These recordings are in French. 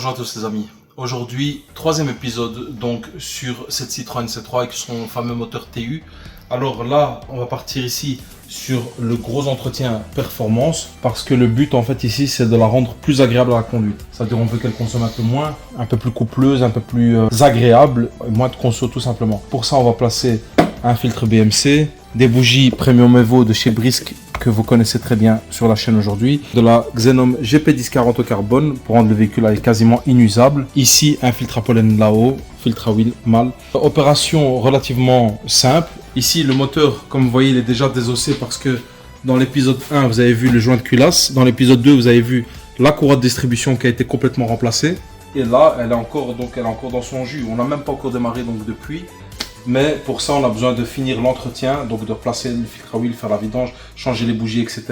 Bonjour à tous les amis. Aujourd'hui, troisième épisode donc sur cette Citroën C3 avec son fameux moteur TU. Alors là, on va partir ici sur le gros entretien performance parce que le but en fait ici c'est de la rendre plus agréable à la conduite. C'est-à-dire on veut qu'elle consomme un peu moins, un peu plus coupleuse, un peu plus agréable, moins de conso tout simplement. Pour ça on va placer un filtre BMC, des bougies Premium Evo de chez Brisk que vous connaissez très bien sur la chaîne aujourd'hui, de la Xenom GP1040 au carbone pour rendre le véhicule quasiment inusable. Ici un filtre à pollen là-haut, filtre à huile mâle. Opération relativement simple. Ici le moteur, comme vous voyez, il est déjà désossé parce que dans l'épisode 1 vous avez vu le joint de culasse, dans l'épisode 2 vous avez vu la courroie de distribution qui a été complètement remplacée. Et là elle est encore dans son jus. On n'a même pas encore démarré donc depuis. Mais pour ça, on a besoin de finir l'entretien, donc de replacer le filtre à huile, faire la vidange, changer les bougies, etc.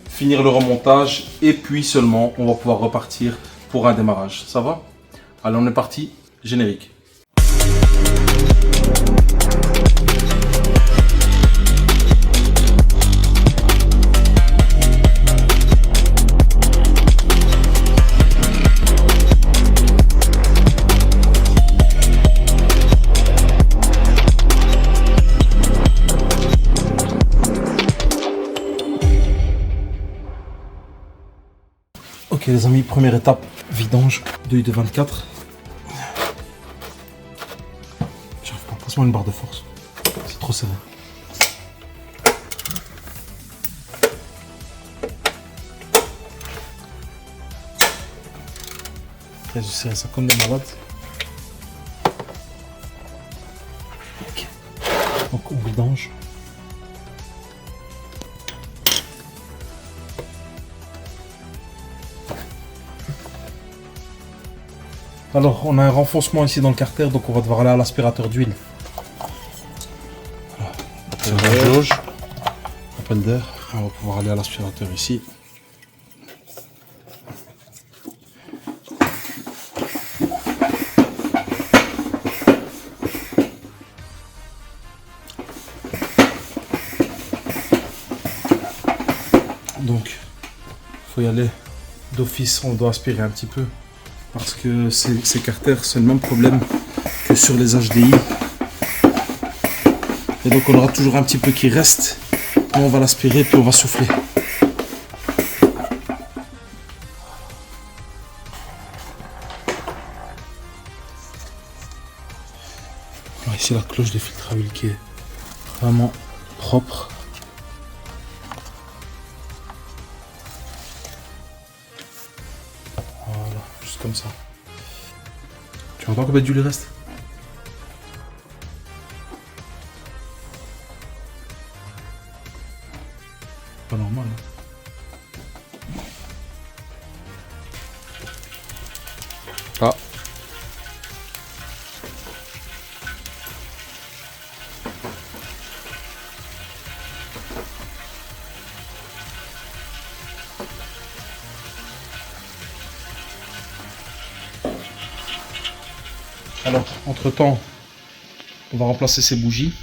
Finir le remontage et puis seulement, on va pouvoir repartir pour un démarrage. Ça va? Allez, on est parti. Générique. Ok les amis, première étape, vidange, 2 de 24. J'arrive pas, passe-moi une barre de force, c'est trop serré. Très serré ça comme des malades. Ok, donc on vidange. Alors, on a un renfoncement ici dans le carter, donc on va devoir aller à l'aspirateur d'huile. Voilà. La jauge, appel d'air, on va pouvoir aller à l'aspirateur ici. Donc, il faut y aller d'office, on doit aspirer un petit peu. Parce que ces carters, c'est le même problème que sur les HDI. Et donc on aura toujours un petit peu qui reste. On va l'aspirer puis on va souffler. Alors ici la cloche de filtre à huile qui est vraiment propre. Voilà, juste comme ça. Tu vois pas combien d'huile il reste? Pas normal. Ah. Alors, entre temps, on va remplacer ces bougies.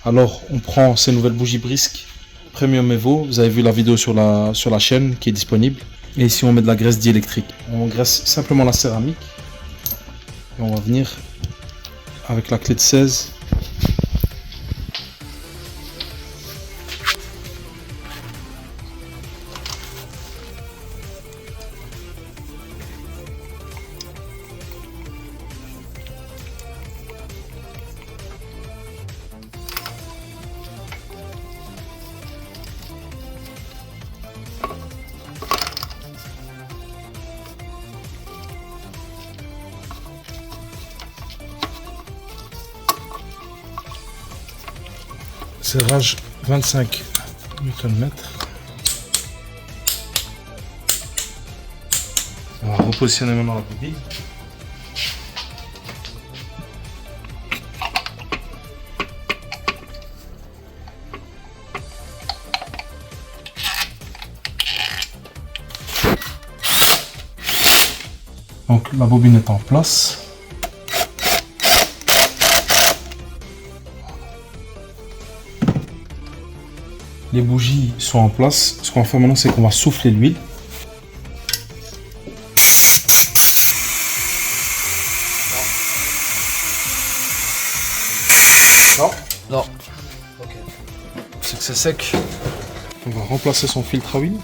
Alors, on prend ces nouvelles bougies Brisk Premium Evo. Vous avez vu la vidéo sur la chaîne qui est disponible. Et ici, on met de la graisse diélectrique. On graisse simplement la céramique. Et on va venir avec la clé de 16. Serrage 25 Nm. On va repositionner maintenant la bobine. Donc la bobine est en place. Les bougies sont en place. Ce qu'on va faire maintenant, c'est qu'on va souffler l'huile. Non. Non. Ok. C'est que c'est sec. On va remplacer son filtre à huile.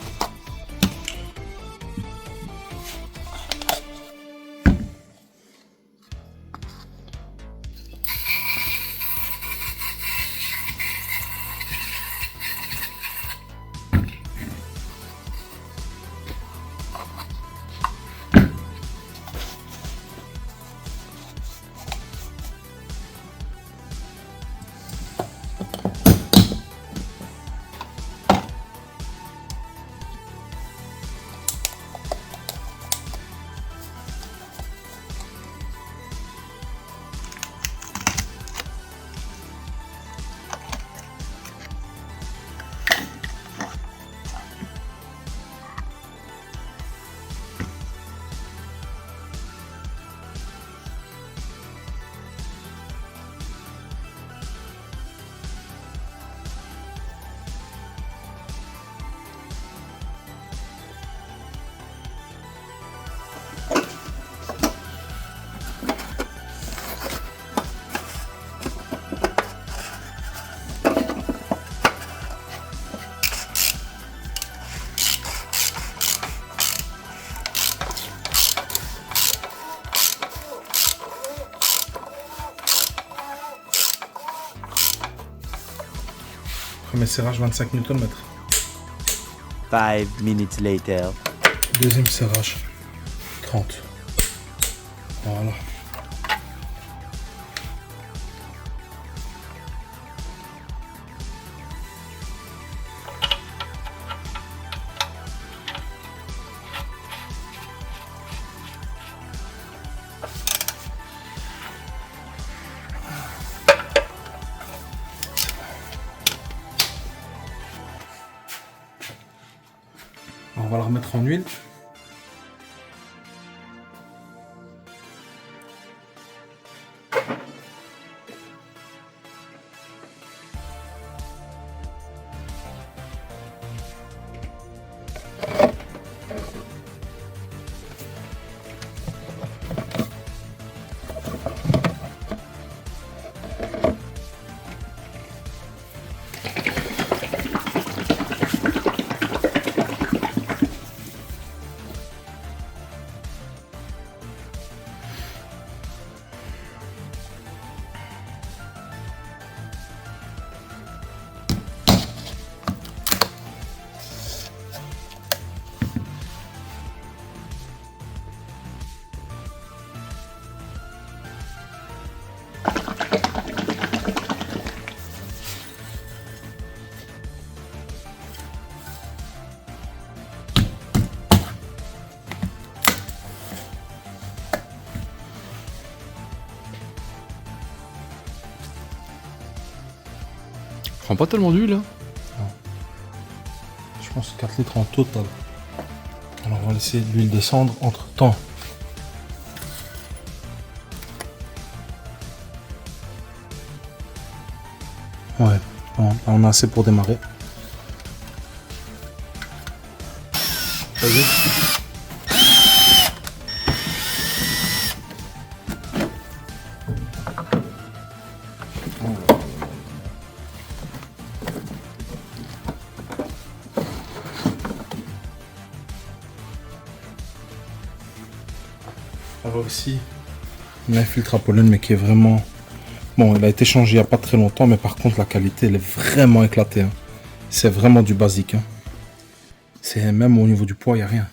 Premier serrage 25 Nm. 5 minutes later. Deuxième serrage 30. Voilà. On va la remettre en huile. Prends pas tellement d'huile. Je pense 4 litres en total. Alors on va laisser l'huile descendre entre temps. Ouais, bon, là, on a assez pour démarrer. Vas-y. Alors ici, on a un filtre à pollen mais qui est vraiment... Bon, il a été changé il n'y a pas très longtemps, mais par contre la qualité elle est vraiment éclatée. Hein. C'est vraiment du basique. Hein. C'est même au niveau du poids, il n'y a rien.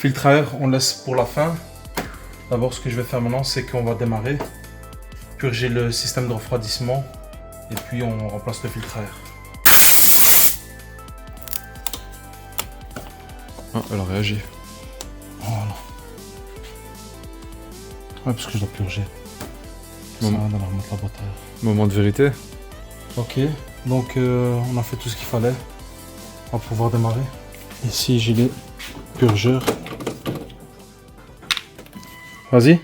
Filtre à air, on laisse pour la fin. D'abord, ce que je vais faire maintenant, c'est qu'on va démarrer, purger le système de refroidissement et puis on remplace le filtre à air. Ah, elle a réagi. Voilà. Ouais, parce que je dois purger. Ça Moment. va d'abord remettre la boîte à air. Moment de vérité. Ok, donc on a fait tout ce qu'il fallait. On va pouvoir démarrer. Ici, j'ai les purgeurs. Vas-y.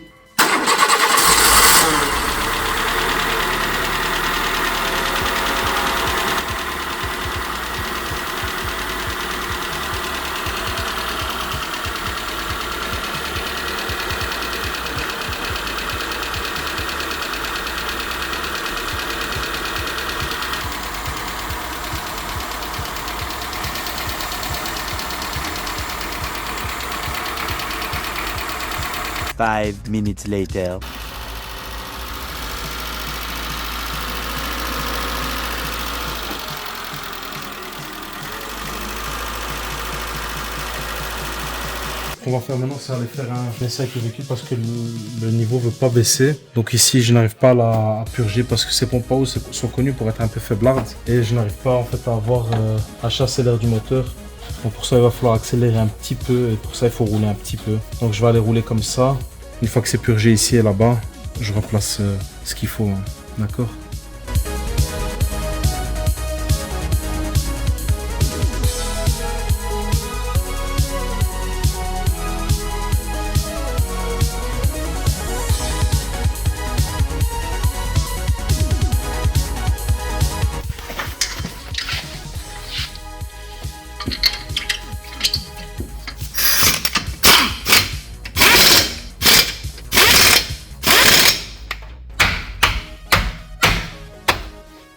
Five minutes later. Ce qu'on va faire maintenant, c'est aller faire un essai avec le véhicule parce que le niveau ne veut pas baisser. Donc ici, je n'arrive pas à purger parce que ces pompes à eau sont connues pour être un peu faiblardes. Et je n'arrive pas en fait à chasser l'air du moteur. Donc pour ça, il va falloir accélérer un petit peu et pour ça, il faut rouler un petit peu. Donc je vais aller rouler comme ça. Une fois que c'est purgé ici et là-bas, je replace ce qu'il faut. Hein. D'accord ?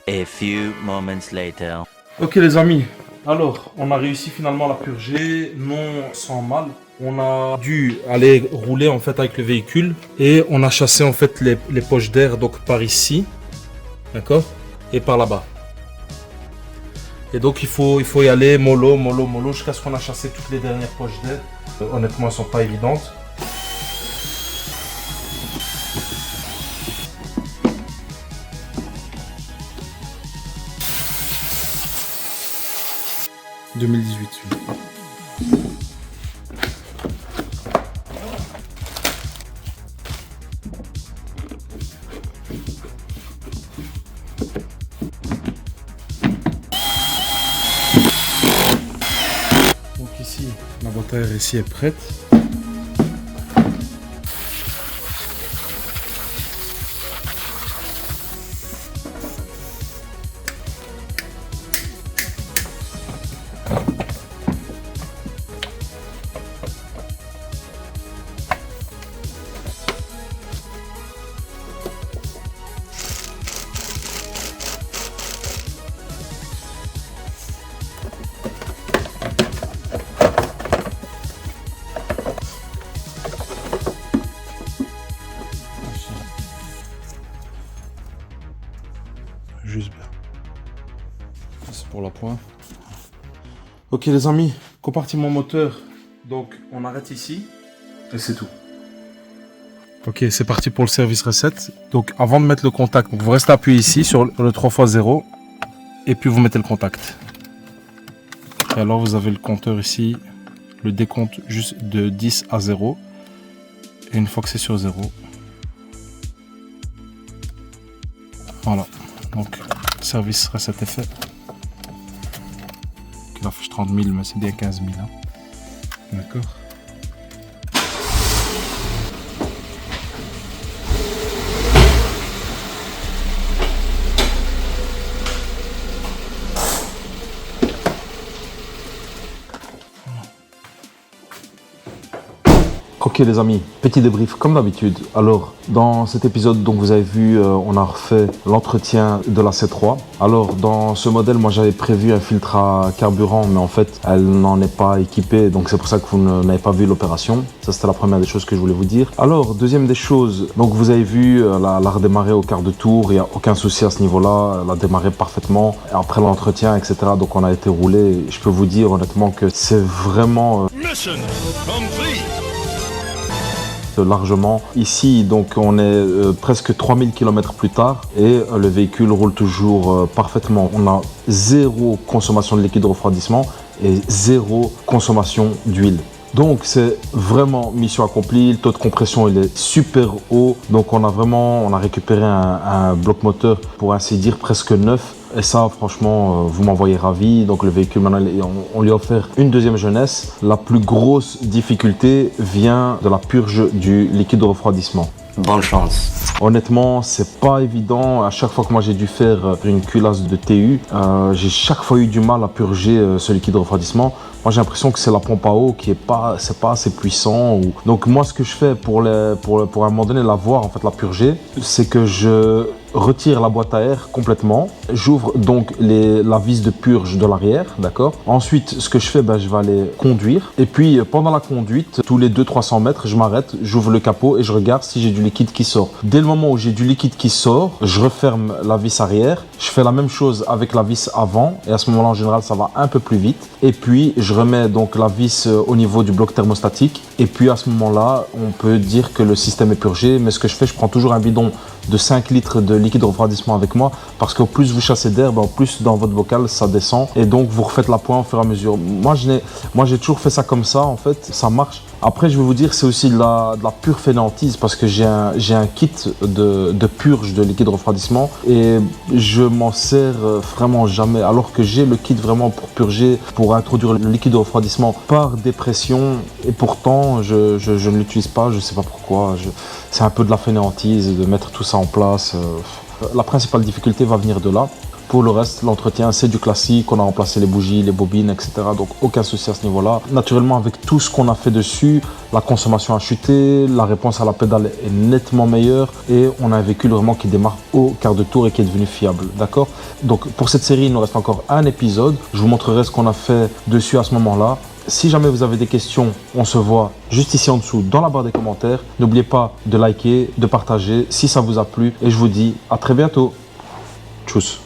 A few moments later. Ok les amis, alors on a réussi finalement à la purger, non sans mal. On a dû aller rouler en fait avec le véhicule et on a chassé en fait les poches d'air donc par ici, d'accord, et par là-bas. Et donc il faut y aller mollo jusqu'à ce qu'on a chassé toutes les dernières poches d'air. Honnêtement elles sont pas évidentes. « 2018 celui-là. Donc ici, la boîte à air ici est prête. Juste bien. C'est pour la pointe. Ok les amis, compartiment moteur, donc on arrête ici et c'est tout. Ok, c'est parti pour le service recette. Donc avant de mettre le contact, vous restez appuyé ici sur le 3x0 et puis vous mettez le contact. Et alors vous avez le compteur ici, le décompte juste de 10 à 0. Et une fois que c'est sur 0, voilà. Donc service recette est fait. Il affiche 30 000 mais c'est bien 15 000. Hein. D'accord. Ok les amis, petit débrief comme d'habitude. Alors dans cet épisode, donc vous avez vu, on a refait l'entretien de la C3. Alors dans ce modèle, moi j'avais prévu un filtre à carburant, mais en fait elle n'en est pas équipée, donc c'est pour ça que vous n'avez pas vu l'opération. Ça c'était la première des choses que je voulais vous dire. Alors deuxième des choses, donc vous avez vu, elle a redémarré au quart de tour, il n'y a aucun souci à ce niveau-là, elle a démarré parfaitement. Et après l'entretien, etc. Donc on a été roulé. Je peux vous dire honnêtement que c'est vraiment Mission complete. largement. Ici, donc, on est presque 3000 km plus tard et le véhicule roule toujours parfaitement. On a zéro consommation de liquide de refroidissement et zéro consommation d'huile. Donc c'est vraiment mission accomplie, le taux de compression il est super haut, donc on a récupéré un bloc moteur pour ainsi dire presque neuf. Et ça, franchement, vous m'en voyez ravi. Donc le véhicule, maintenant, on lui a offert une deuxième jeunesse. La plus grosse difficulté vient de la purge du liquide de refroidissement. Bonne chance. Honnêtement, c'est pas évident. À chaque fois que moi j'ai dû faire une culasse de TU, j'ai chaque fois eu du mal à purger ce liquide de refroidissement. Moi j'ai l'impression que c'est la pompe à eau qui est pas assez puissant. Donc moi ce que je fais pour à un moment donné l'avoir, en fait la purger, c'est que je retire la boîte à air complètement. J'ouvre donc la vis de purge de l'arrière, d'accord. Ensuite, ce que je fais, je vais aller conduire. Et puis, pendant la conduite, tous les 200-300 mètres, je m'arrête, j'ouvre le capot et je regarde si j'ai du liquide qui sort. Dès le moment où j'ai du liquide qui sort, je referme la vis arrière. Je fais la même chose avec la vis avant. Et à ce moment-là, en général, ça va un peu plus vite. Et puis, je remets donc la vis au niveau du bloc thermostatique. Et puis, à ce moment-là, on peut dire que le système est purgé. Mais ce que je fais, je prends toujours un bidon de 5 litres de liquide de refroidissement avec moi, parce qu'au plus vous chassez d'air, au plus dans votre bocal ça descend, et donc vous refaites la pointe au fur et à mesure. Moi j'ai toujours fait ça comme ça, en fait, ça marche. Après je vais vous dire, c'est aussi de la pure fainéantise, parce que j'ai un kit de purge de liquide de refroidissement, et je m'en sers vraiment jamais, alors que j'ai le kit vraiment pour purger, pour introduire le liquide de refroidissement par dépression, et pourtant je ne l'utilise pas, je sais pas pourquoi. C'est un peu de la fainéantise de mettre tout ça en place. La principale difficulté va venir de là. Pour le reste, l'entretien, c'est du classique. On a remplacé les bougies, les bobines, etc. Donc, aucun souci à ce niveau-là. Naturellement, avec tout ce qu'on a fait dessus, la consommation a chuté, la réponse à la pédale est nettement meilleure et on a un véhicule vraiment qui démarre au quart de tour et qui est devenu fiable. D'accord? Donc, pour cette série, il nous reste encore un épisode. Je vous montrerai ce qu'on a fait dessus à ce moment-là. Si jamais vous avez des questions, on se voit juste ici en dessous dans la barre des commentaires. N'oubliez pas de liker, de partager si ça vous a plu. Et je vous dis à très bientôt. Tchuss.